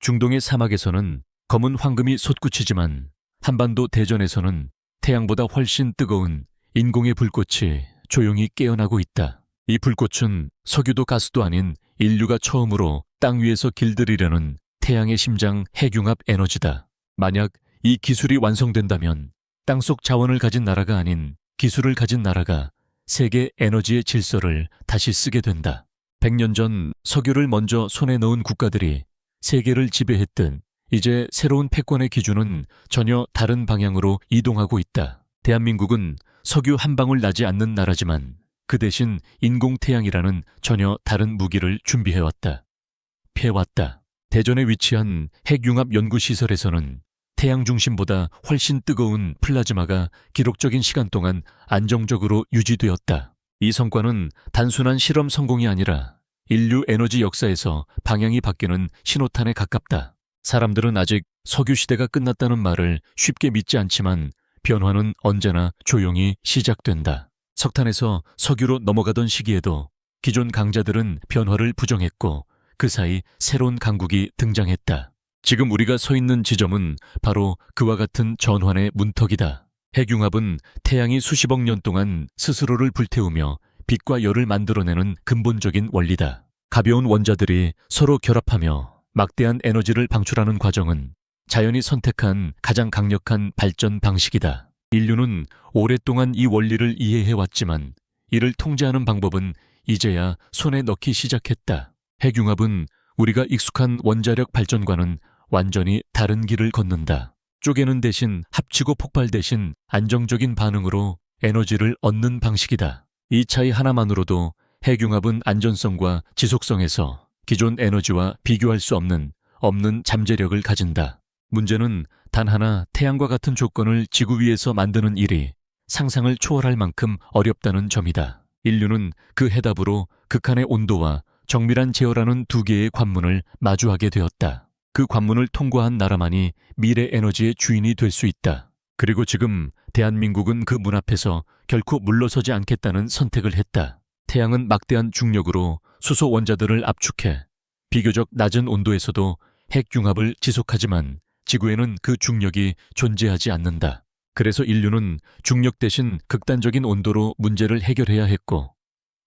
중동의 사막에서는 검은 황금이 솟구치지만 한반도 대전에서는 태양보다 훨씬 뜨거운 인공의 불꽃이 조용히 깨어나고 있다. 이 불꽃은 석유도 가스도 아닌 인류가 처음으로 땅 위에서 길들이려는 태양의 심장 핵융합 에너지다. 만약 이 기술이 완성된다면 땅속 자원을 가진 나라가 아닌 기술을 가진 나라가 세계 에너지의 질서를 다시 쓰게 된다. 100년 전 석유를 먼저 손에 넣은 국가들이 세계를 지배했던 이제 새로운 패권의 기준은 전혀 다른 방향으로 이동하고 있다. 대한민국은 석유 한 방울 나지 않는 나라지만 그 대신 인공태양이라는 전혀 다른 무기를 준비해왔다. 패왔다. 대전에 위치한 핵융합연구시설에서는 태양 중심보다 훨씬 뜨거운 플라즈마가 기록적인 시간 동안 안정적으로 유지되었다. 이 성과는 단순한 실험 성공이 아니라 인류 에너지 역사에서 방향이 바뀌는 신호탄에 가깝다. 사람들은 아직 석유 시대가 끝났다는 말을 쉽게 믿지 않지만 변화는 언제나 조용히 시작된다. 석탄에서 석유로 넘어가던 시기에도 기존 강자들은 변화를 부정했고 그 사이 새로운 강국이 등장했다. 지금 우리가 서 있는 지점은 바로 그와 같은 전환의 문턱이다. 핵융합은 태양이 수십억 년 동안 스스로를 불태우며 빛과 열을 만들어내는 근본적인 원리다. 가벼운 원자들이 서로 결합하며 막대한 에너지를 방출하는 과정은 자연이 선택한 가장 강력한 발전 방식이다. 인류는 오랫동안 이 원리를 이해해왔지만 이를 통제하는 방법은 이제야 손에 넣기 시작했다. 핵융합은 우리가 익숙한 원자력 발전과는 완전히 다른 길을 걷는다. 쪼개는 대신 합치고 폭발 대신 안정적인 반응으로 에너지를 얻는 방식이다. 이 차이 하나만으로도 핵융합은 안전성과 지속성에서 기존 에너지와 비교할 수 없는 잠재력을 가진다. 문제는 단 하나 태양과 같은 조건을 지구 위에서 만드는 일이 상상을 초월할 만큼 어렵다는 점이다. 인류는 그 해답으로 극한의 온도와 정밀한 제어라는 두 개의 관문을 마주하게 되었다. 그 관문을 통과한 나라만이 미래 에너지의 주인이 될 수 있다. 그리고 지금 대한민국은 그 문 앞에서 결코 물러서지 않겠다는 선택을 했다. 태양은 막대한 중력으로 수소 원자들을 압축해 비교적 낮은 온도에서도 핵융합을 지속하지만 지구에는 그 중력이 존재하지 않는다. 그래서 인류는 중력 대신 극단적인 온도로 문제를 해결해야 했고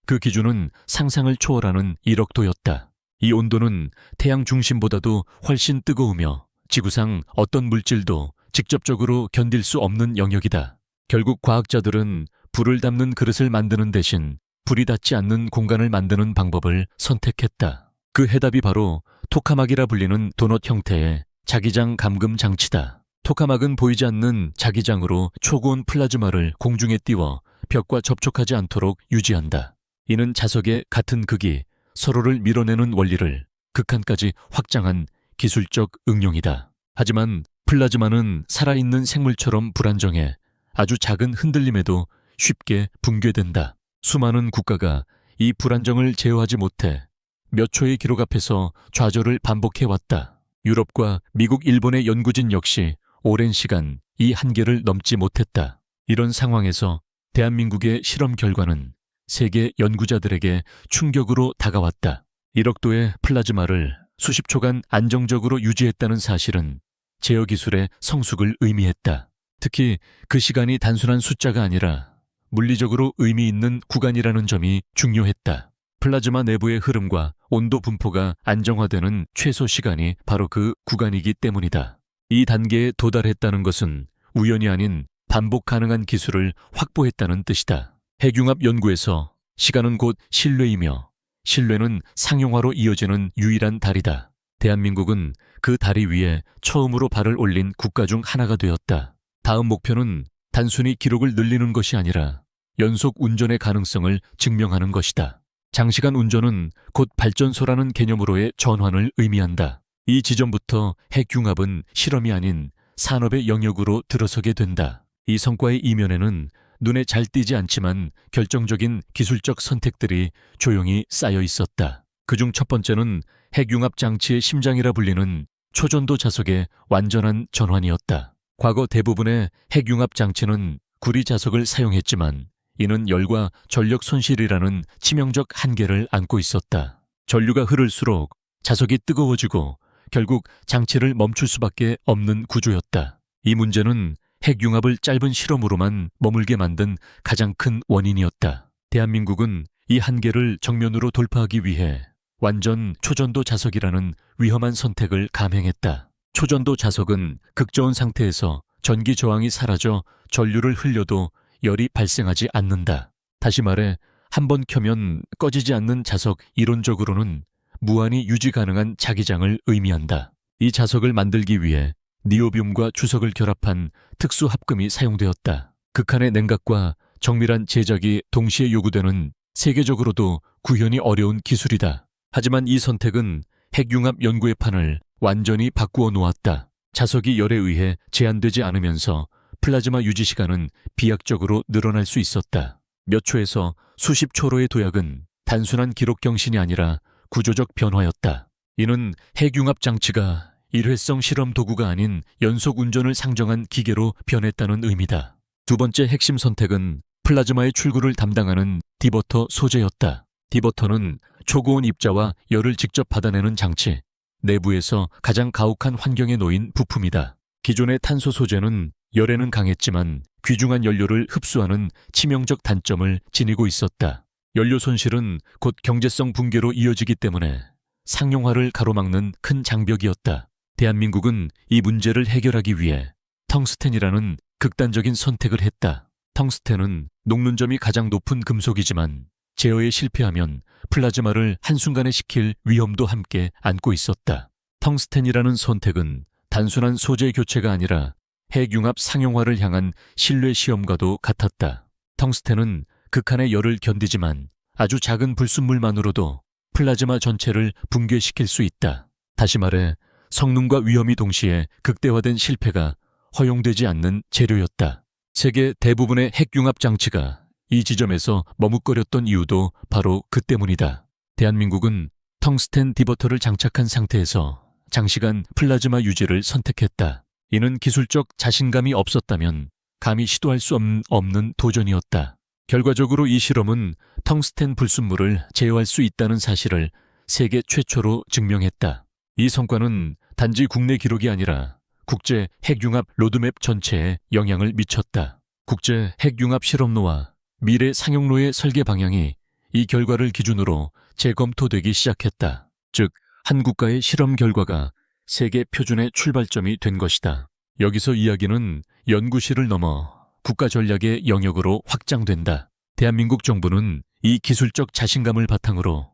그 기준은 상상을 초월하는 1억도였다. 이 온도는 태양 중심보다도 훨씬 뜨거우며 지구상 어떤 물질도 직접적으로 견딜 수 없는 영역이다. 결국 과학자들은 불을 담는 그릇을 만드는 대신 불이 닿지 않는 공간을 만드는 방법을 선택했다. 그 해답이 바로 토카막이라 불리는 도넛 형태의 자기장 감금 장치다. 토카막은 보이지 않는 자기장으로 초고온 플라즈마를 공중에 띄워 벽과 접촉하지 않도록 유지한다. 이는 자석의 같은 극이 서로를 밀어내는 원리를 극한까지 확장한 기술적 응용이다. 하지만 플라즈마는 살아있는 생물처럼 불안정해 아주 작은 흔들림에도 쉽게 붕괴된다. 수많은 국가가 이 불안정을 제어하지 못해 몇 초의 기록 앞에서 좌절을 반복해왔다. 유럽과 미국, 일본의 연구진 역시 오랜 시간 이 한계를 넘지 못했다. 이런 상황에서 대한민국의 실험 결과는 세계 연구자들에게 충격으로 다가왔다. 1억도의 플라즈마를 수십 초간 안정적으로 유지했다는 사실은 제어 기술의 성숙을 의미했다. 특히 그 시간이 단순한 숫자가 아니라 물리적으로 의미 있는 구간이라는 점이 중요했다. 플라즈마 내부의 흐름과 온도 분포가 안정화되는 최소 시간이 바로 그 구간이기 때문이다. 이 단계에 도달했다는 것은 우연이 아닌 반복 가능한 기술을 확보했다는 뜻이다. 핵융합 연구에서 시간은 곧 신뢰이며 신뢰는 상용화로 이어지는 유일한 다리다. 대한민국은 그 다리 위에 처음으로 발을 올린 국가 중 하나가 되었다. 다음 목표는 단순히 기록을 늘리는 것이 아니라 연속 운전의 가능성을 증명하는 것이다. 장시간 운전은 곧 발전소라는 개념으로의 전환을 의미한다. 이 지점부터 핵융합은 실험이 아닌 산업의 영역으로 들어서게 된다. 이 성과의 이면에는 눈에 잘 띄지 않지만 결정적인 기술적 선택들이 조용히 쌓여 있었다. 그중 첫 번째는 핵융합 장치의 심장이라 불리는 초전도 자석의 완전한 전환이었다. 과거 대부분의 핵융합 장치는 구리 자석을 사용했지만 이는 열과 전력 손실이라는 치명적 한계를 안고 있었다. 전류가 흐를수록 자석이 뜨거워지고 결국 장치를 멈출 수밖에 없는 구조였다. 이 문제는 핵융합을 짧은 실험으로만 머물게 만든 가장 큰 원인이었다. 대한민국은 이 한계를 정면으로 돌파하기 위해 완전 초전도 자석이라는 위험한 선택을 감행했다. 초전도 자석은 극저온 상태에서 전기 저항이 사라져 전류를 흘려도 열이 발생하지 않는다. 다시 말해 한 번 켜면 꺼지지 않는 자석, 이론적으로는 무한히 유지 가능한 자기장을 의미한다. 이 자석을 만들기 위해 니오뷴과 주석을 결합한 특수 합금이 사용되었다. 극한의 냉각과 정밀한 제작이 동시에 요구되는 세계적으로도 구현이 어려운 기술이다. 하지만 이 선택은 핵융합 연구의 판을 완전히 바꾸어 놓았다. 자석이 열에 의해 제한되지 않으면서 플라즈마 유지 시간은 비약적으로 늘어날 수 있었다. 몇 초에서 수십 초로의 도약은 단순한 기록 경신이 아니라 구조적 변화였다. 이는 핵융합 장치가 일회성 실험 도구가 아닌 연속 운전을 상정한 기계로 변했다는 의미다. 두 번째 핵심 선택은 플라즈마의 출구를 담당하는 디버터 소재였다. 디버터는 초고온 입자와 열을 직접 받아내는 장치, 내부에서 가장 가혹한 환경에 놓인 부품이다. 기존의 탄소 소재는 열에는 강했지만 귀중한 연료를 흡수하는 치명적 단점을 지니고 있었다. 연료 손실은 곧 경제성 붕괴로 이어지기 때문에 상용화를 가로막는 큰 장벽이었다. 대한민국은 이 문제를 해결하기 위해 텅스텐이라는 극단적인 선택을 했다. 텅스텐은 녹는점이 가장 높은 금속이지만 제어에 실패하면 플라즈마를 한순간에 식힐 위험도 함께 안고 있었다. 텅스텐이라는 선택은 단순한 소재 교체가 아니라 핵융합 상용화를 향한 신뢰 시험과도 같았다. 텅스텐은 극한의 열을 견디지만 아주 작은 불순물만으로도 플라즈마 전체를 붕괴시킬 수 있다. 다시 말해 성능과 위험이 동시에 극대화된 실패가 허용되지 않는 재료였다. 세계 대부분의 핵융합 장치가 이 지점에서 머뭇거렸던 이유도 바로 그 때문이다. 대한민국은 텅스텐 디버터를 장착한 상태에서 장시간 플라즈마 유지를 선택했다. 이는 기술적 자신감이 없었다면 감히 시도할 수 없는 도전이었다. 결과적으로 이 실험은 텅스텐 불순물을 제어할 수 있다는 사실을 세계 최초로 증명했다. 이 성과는 단지 국내 기록이 아니라 국제 핵융합 로드맵 전체에 영향을 미쳤다. 국제 핵융합 실험로와 미래 상용로의 설계 방향이 이 결과를 기준으로 재검토되기 시작했다. 즉, 한 국가의 실험 결과가 세계 표준의 출발점이 된 것이다. 여기서 이야기는 연구실을 넘어 국가 전략의 영역으로 확장된다. 대한민국 정부는 이 기술적 자신감을 바탕으로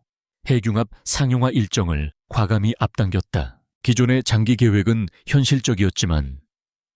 핵융합 상용화 일정을 과감히 앞당겼다. 기존의 장기 계획은 현실적이었지만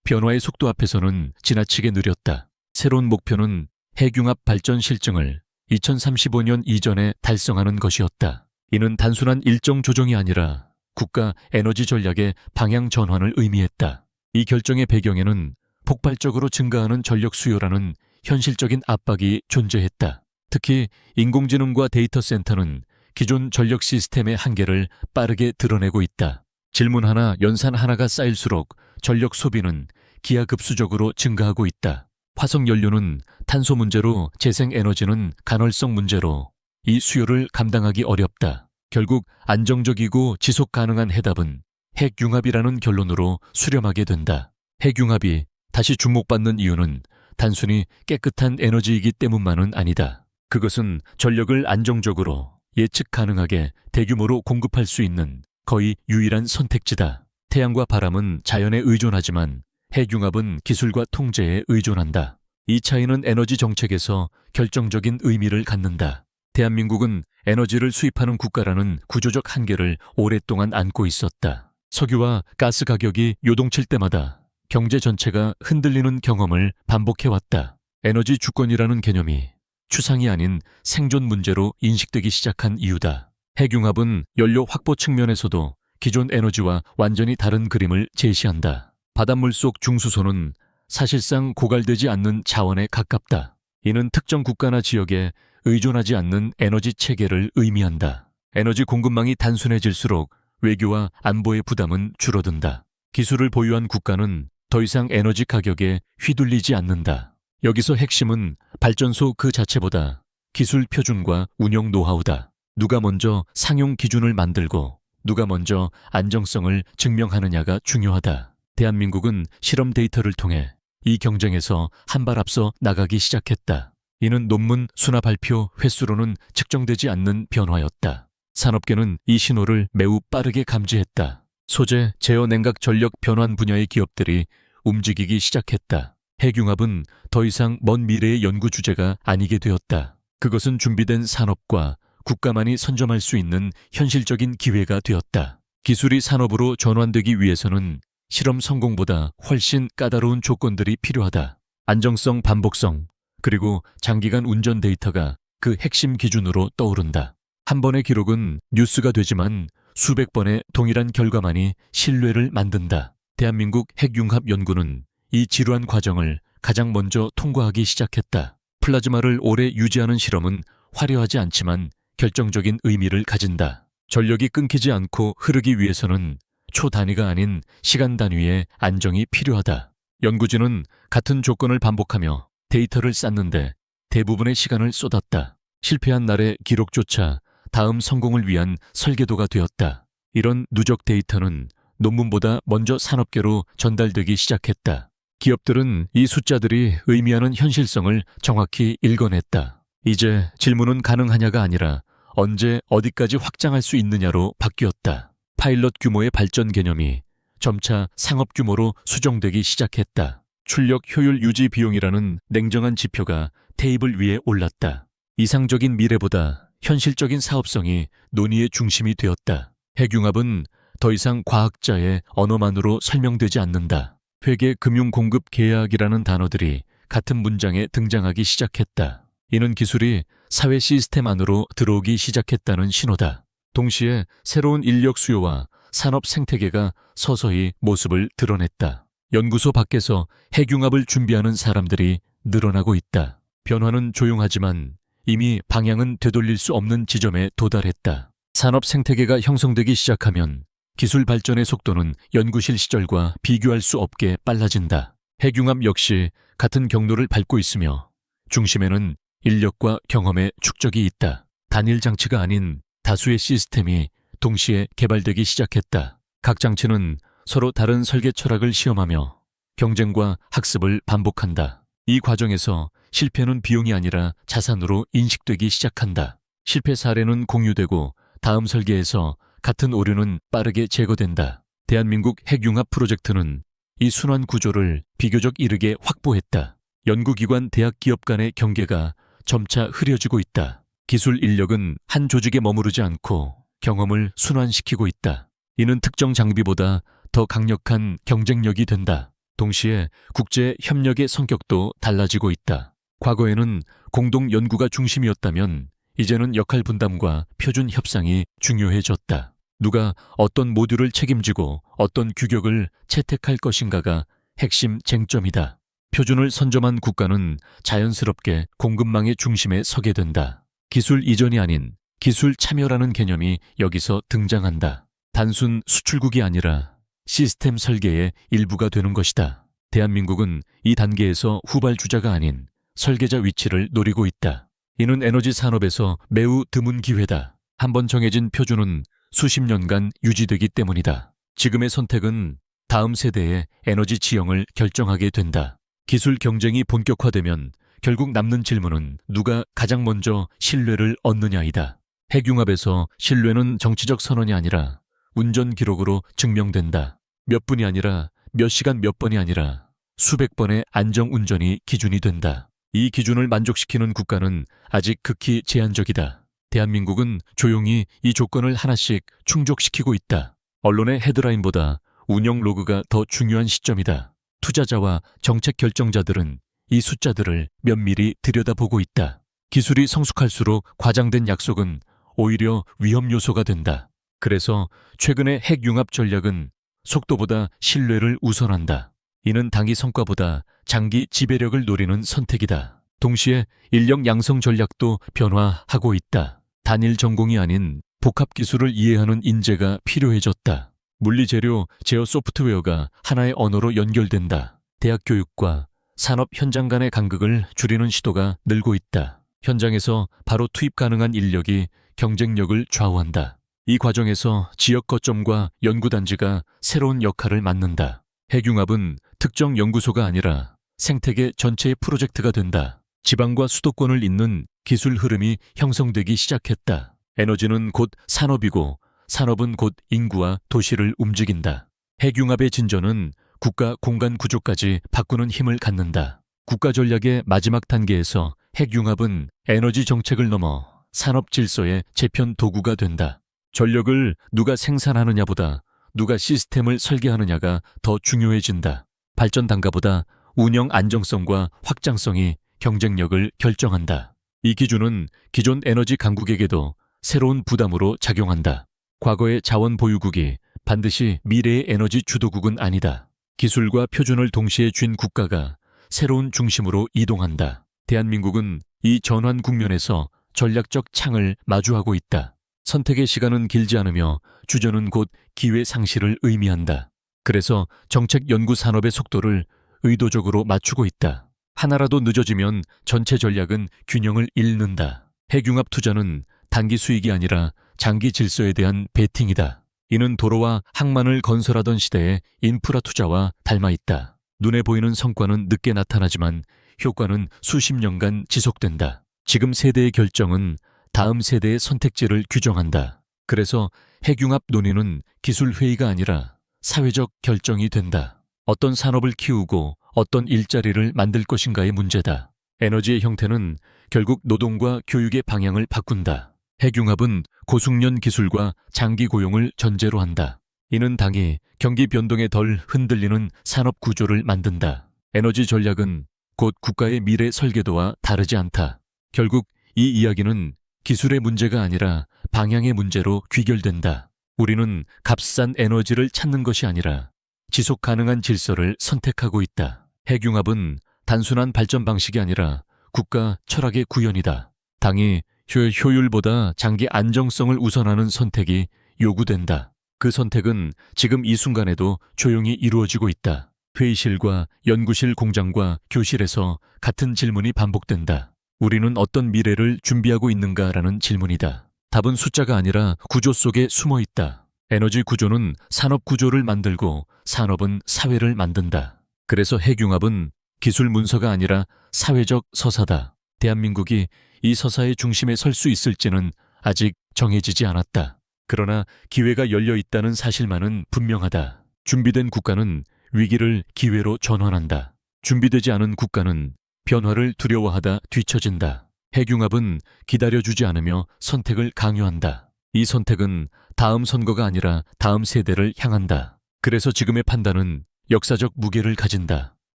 변화의 속도 앞에서는 지나치게 느렸다. 새로운 목표는 핵융합 발전 실증을 2035년 이전에 달성하는 것이었다. 이는 단순한 일정 조정이 아니라 국가 에너지 전략의 방향 전환을 의미했다. 이 결정의 배경에는 폭발적으로 증가하는 전력 수요라는 현실적인 압박이 존재했다. 특히 인공지능과 데이터 센터는 기존 전력 시스템의 한계를 빠르게 드러내고 있다. 질문 하나, 연산 하나가 쌓일수록 전력 소비는 기하급수적으로 증가하고 있다. 화석 연료는 탄소 문제로, 재생에너지는 간헐성 문제로 이 수요를 감당하기 어렵다. 결국 안정적이고 지속 가능한 해답은 핵융합이라는 결론으로 수렴하게 된다. 핵융합이 다시 주목받는 이유는 단순히 깨끗한 에너지이기 때문만은 아니다. 그것은 전력을 안정적으로 예측 가능하게 대규모로 공급할 수 있는 거의 유일한 선택지다. 태양과 바람은 자연에 의존하지만 핵융합은 기술과 통제에 의존한다. 이 차이는 에너지 정책에서 결정적인 의미를 갖는다. 대한민국은 에너지를 수입하는 국가라는 구조적 한계를 오랫동안 안고 있었다. 석유와 가스 가격이 요동칠 때마다 경제 전체가 흔들리는 경험을 반복해왔다. 에너지 주권이라는 개념이 추상이 아닌 생존 문제로 인식되기 시작한 이유다. 핵융합은 연료 확보 측면에서도 기존 에너지와 완전히 다른 그림을 제시한다. 바닷물 속 중수소는 사실상 고갈되지 않는 자원에 가깝다. 이는 특정 국가나 지역에 의존하지 않는 에너지 체계를 의미한다. 에너지 공급망이 단순해질수록 외교와 안보의 부담은 줄어든다. 기술을 보유한 국가는 더 이상 에너지 가격에 휘둘리지 않는다. 여기서 핵심은 발전소 그 자체보다 기술 표준과 운영 노하우다. 누가 먼저 상용 기준을 만들고 누가 먼저 안정성을 증명하느냐가 중요하다. 대한민국은 실험 데이터를 통해 이 경쟁에서 한 발 앞서 나가기 시작했다. 이는 논문 수나 발표 횟수로는 측정되지 않는 변화였다. 산업계는 이 신호를 매우 빠르게 감지했다. 소재, 제어 냉각 전력 변환 분야의 기업들이 움직이기 시작했다. 핵융합은 더 이상 먼 미래의 연구 주제가 아니게 되었다. 그것은 준비된 산업과 국가만이 선점할 수 있는 현실적인 기회가 되었다. 기술이 산업으로 전환되기 위해서는 실험 성공보다 훨씬 까다로운 조건들이 필요하다. 안정성, 반복성, 그리고 장기간 운전 데이터가 그 핵심 기준으로 떠오른다. 한 번의 기록은 뉴스가 되지만 수백 번의 동일한 결과만이 신뢰를 만든다. 대한민국 핵융합 연구는 이 지루한 과정을 가장 먼저 통과하기 시작했다. 플라즈마를 오래 유지하는 실험은 화려하지 않지만 결정적인 의미를 가진다. 전력이 끊기지 않고 흐르기 위해서는 초 단위가 아닌 시간 단위의 안정이 필요하다. 연구진은 같은 조건을 반복하며 데이터를 쌓는데 대부분의 시간을 쏟았다. 실패한 날의 기록조차 다음 성공을 위한 설계도가 되었다. 이런 누적 데이터는 논문보다 먼저 산업계로 전달되기 시작했다. 기업들은 이 숫자들이 의미하는 현실성을 정확히 읽어냈다. 이제 질문은 가능하냐가 아니라 언제 어디까지 확장할 수 있느냐로 바뀌었다. 파일럿 규모의 발전 개념이 점차 상업 규모로 수정되기 시작했다. 출력 효율 유지 비용이라는 냉정한 지표가 테이블 위에 올랐다. 이상적인 미래보다 현실적인 사업성이 논의의 중심이 되었다. 핵융합은 더 이상 과학자의 언어만으로 설명되지 않는다. 회계 금융 공급 계약이라는 단어들이 같은 문장에 등장하기 시작했다. 이는 기술이 사회 시스템 안으로 들어오기 시작했다는 신호다. 동시에 새로운 인력 수요와 산업 생태계가 서서히 모습을 드러냈다. 연구소 밖에서 핵융합을 준비하는 사람들이 늘어나고 있다. 변화는 조용하지만 이미 방향은 되돌릴 수 없는 지점에 도달했다. 산업 생태계가 형성되기 시작하면 기술 발전의 속도는 연구실 시절과 비교할 수 없게 빨라진다. 핵융합 역시 같은 경로를 밟고 있으며 중심에는 인력과 경험의 축적이 있다. 단일 장치가 아닌 다수의 시스템이 동시에 개발되기 시작했다. 각 장치는 서로 다른 설계 철학을 시험하며 경쟁과 학습을 반복한다. 이 과정에서 실패는 비용이 아니라 자산으로 인식되기 시작한다. 실패 사례는 공유되고 다음 설계에서 같은 오류는 빠르게 제거된다. 대한민국 핵융합 프로젝트는 이 순환 구조를 비교적 이르게 확보했다. 연구기관 대학 기업 간의 경계가 점차 흐려지고 있다. 기술 인력은 한 조직에 머무르지 않고 경험을 순환시키고 있다. 이는 특정 장비보다 더 강력한 경쟁력이 된다. 동시에 국제 협력의 성격도 달라지고 있다. 과거에는 공동 연구가 중심이었다면 이제는 역할 분담과 표준 협상이 중요해졌다. 누가 어떤 모듈을 책임지고 어떤 규격을 채택할 것인가가 핵심 쟁점이다. 표준을 선점한 국가는 자연스럽게 공급망의 중심에 서게 된다. 기술 이전이 아닌 기술 참여라는 개념이 여기서 등장한다. 단순 수출국이 아니라 시스템 설계의 일부가 되는 것이다. 대한민국은 이 단계에서 후발주자가 아닌 설계자 위치를 노리고 있다. 이는 에너지 산업에서 매우 드문 기회다. 한번 정해진 표준은 수십 년간 유지되기 때문이다. 지금의 선택은 다음 세대의 에너지 지형을 결정하게 된다. 기술 경쟁이 본격화되면 결국 남는 질문은 누가 가장 먼저 신뢰를 얻느냐이다. 핵융합에서 신뢰는 정치적 선언이 아니라 운전 기록으로 증명된다. 몇 분이 아니라 몇 시간 몇 번이 아니라 수백 번의 안정 운전이 기준이 된다. 이 기준을 만족시키는 국가는 아직 극히 제한적이다. 대한민국은 조용히 이 조건을 하나씩 충족시키고 있다. 언론의 헤드라인보다 운영 로그가 더 중요한 시점이다. 투자자와 정책 결정자들은 이 숫자들을 면밀히 들여다보고 있다. 기술이 성숙할수록 과장된 약속은 오히려 위험 요소가 된다. 그래서 최근의 핵융합 전략은 속도보다 신뢰를 우선한다. 이는 단기 성과보다 장기 지배력을 노리는 선택이다. 동시에 인력 양성 전략도 변화하고 있다. 단일 전공이 아닌 복합 기술을 이해하는 인재가 필요해졌다. 물리재료, 제어 소프트웨어가 하나의 언어로 연결된다. 대학 교육과 산업 현장 간의 간극을 줄이는 시도가 늘고 있다. 현장에서 바로 투입 가능한 인력이 경쟁력을 좌우한다. 이 과정에서 지역 거점과 연구단지가 새로운 역할을 맡는다. 핵융합은 특정 연구소가 아니라 생태계 전체의 프로젝트가 된다. 지방과 수도권을 잇는 기술 흐름이 형성되기 시작했다. 에너지는 곧 산업이고 산업은 곧 인구와 도시를 움직인다. 핵융합의 진전은 국가 공간 구조까지 바꾸는 힘을 갖는다. 국가 전략의 마지막 단계에서 핵융합은 에너지 정책을 넘어 산업 질서의 재편 도구가 된다. 전력을 누가 생산하느냐보다 누가 시스템을 설계하느냐가 더 중요해진다. 발전 단가보다 운영 안정성과 확장성이 경쟁력을 결정한다. 이 기준은 기존 에너지 강국에게도 새로운 부담으로 작용한다. 과거의 자원 보유국이 반드시 미래의 에너지 주도국은 아니다. 기술과 표준을 동시에 쥔 국가가 새로운 중심으로 이동한다. 대한민국은 이 전환 국면에서 전략적 창을 마주하고 있다. 선택의 시간은 길지 않으며 주저는 곧 기회 상실을 의미한다. 그래서 정책 연구 산업의 속도를 의도적으로 맞추고 있다. 하나라도 늦어지면 전체 전략은 균형을 잃는다. 핵융합 투자는 단기 수익이 아니라 장기 질서에 대한 베팅이다. 이는 도로와 항만을 건설하던 시대의 인프라 투자와 닮아 있다. 눈에 보이는 성과는 늦게 나타나지만 효과는 수십 년간 지속된다. 지금 세대의 결정은 다음 세대의 선택지를 규정한다. 그래서 핵융합 논의는 기술 회의가 아니라 사회적 결정이 된다. 어떤 산업을 키우고 어떤 일자리를 만들 것인가의 문제다. 에너지의 형태는 결국 노동과 교육의 방향을 바꾼다. 핵융합은 고숙련 기술과 장기 고용을 전제로 한다. 이는 당이 경기 변동에 덜 흔들리는 산업 구조를 만든다. 에너지 전략은 곧 국가의 미래 설계도와 다르지 않다. 결국 이 이야기는 기술의 문제가 아니라 방향의 문제로 귀결된다. 우리는 값싼 에너지를 찾는 것이 아니라 지속 가능한 질서를 선택하고 있다. 핵융합은 단순한 발전 방식이 아니라 국가 철학의 구현이다. 당이 효율보다 장기 안정성을 우선하는 선택이 요구된다. 그 선택은 지금 이 순간에도 조용히 이루어지고 있다. 회의실과 연구실 공장과 교실에서 같은 질문이 반복된다. 우리는 어떤 미래를 준비하고 있는가라는 질문이다. 답은 숫자가 아니라 구조 속에 숨어 있다. 에너지 구조는 산업 구조를 만들고 산업은 사회를 만든다. 그래서 핵융합은 기술 문서가 아니라 사회적 서사다. 대한민국이 이 서사의 중심에 설 수 있을지는 아직 정해지지 않았다. 그러나 기회가 열려 있다는 사실만은 분명하다. 준비된 국가는 위기를 기회로 전환한다. 준비되지 않은 국가는 변화를 두려워하다 뒤처진다. 핵융합은 기다려주지 않으며 선택을 강요한다. 이 선택은 다음 선거가 아니라 다음 세대를 향한다. 그래서 지금의 판단은 역사적 무게를 가진다.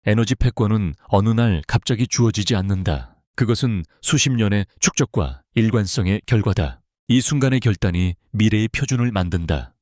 에너지 패권은 어느 날 갑자기 주어지지 않는다. 그것은 수십 년의 축적과 일관성의 결과다. 이 순간의 결단이 미래의 표준을 만든다.